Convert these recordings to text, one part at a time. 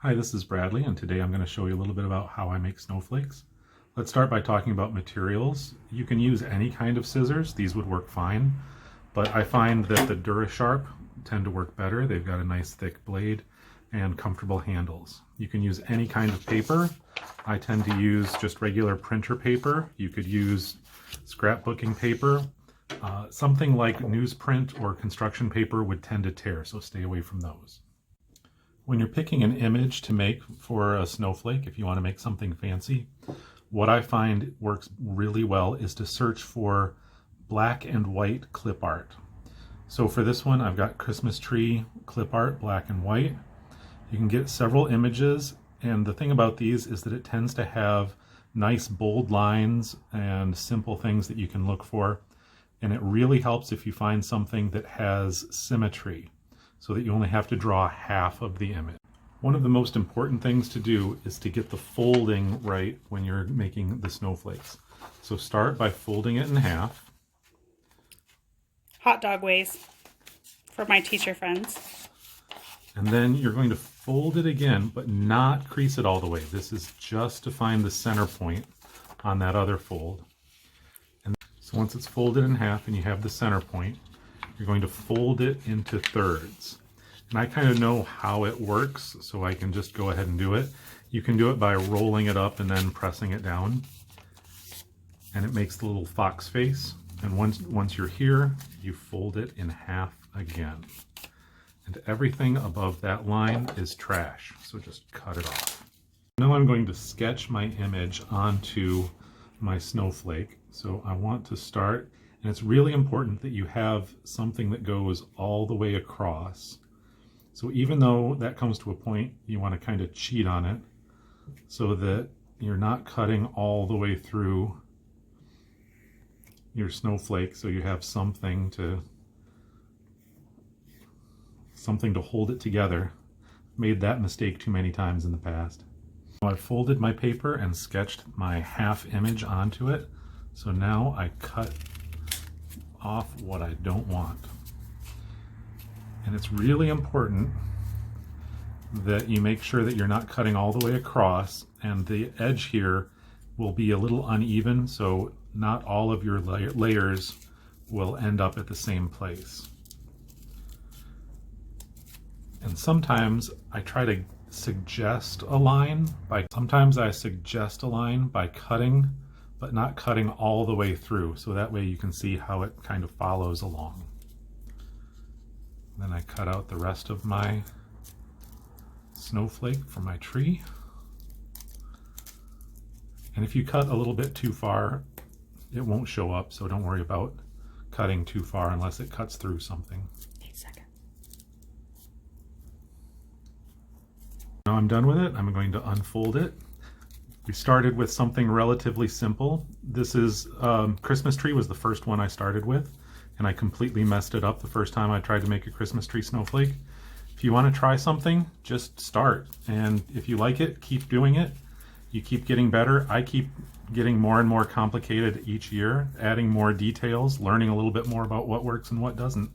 Hi, this is Bradley, and today I'm going to show you a little bit about how I make snowflakes. Let's start by talking about materials. You can use any kind of scissors. These would work fine, but I find that the DuraSharp tend to work better. They've got a nice thick blade and comfortable handles. You can use any kind of paper. I tend to use just regular printer paper. You could use scrapbooking paper. Something like newsprint or construction paper would tend to tear, so stay away from those. When you're picking an image to make for a snowflake, if you want to make something fancy, what I find works really well is to search for black and white clip art. So for this one, I've got Christmas tree clip art, black and white. You can get several images, and the thing about these is that it tends to have nice bold lines and simple things that you can look for, and it really helps if you find something that has symmetry, so that you only have to draw half of the image. One of the most important things to do is to get the folding right when you're making the snowflakes. So start by folding it in half. Hot dog ways for my teacher friends. And then you're going to fold it again, but not crease it all the way. This is just to find the center point on that other fold. And so once it's folded in half and you have the center point, you're going to fold it into thirds. And I kind of know how it works, so I can just go ahead and do it. You can do it by rolling it up and then pressing it down. And it makes the little fox face. And once you're here, you fold it in half again. And everything above that line is trash, so just cut it off. Now I'm going to sketch my image onto my snowflake. So I want to start. And it's really important that you have something that goes all the way across. So even though that comes to a point, you want to kind of cheat on it so that you're not cutting all the way through your snowflake, so you have something to hold it together. Made that mistake too many times in the past. I've folded my paper and sketched my half image onto it. So now I cut off what I don't want. And it's really important that you make sure that you're not cutting all the way across, and the edge here will be a little uneven, so not all of your layers will end up at the same place. And sometimes I try to suggest a line by cutting, but not cutting all the way through, so that way you can see how it kind of follows along. Then I cut out the rest of my snowflake from my tree. And if you cut a little bit too far, it won't show up, so don't worry about cutting too far unless it cuts through something. Now I'm done with it. I'm going to unfold it. We started with something relatively simple. This is Christmas tree was the first one I started with, and I completely messed it up the first time I tried to make a Christmas tree snowflake. If you want to try something, just start, and if you like it, keep doing it. You keep getting better. I keep getting more and more complicated each year, adding more details, learning a little bit more about what works and what doesn't.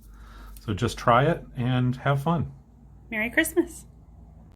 So just try it and have fun. Merry Christmas.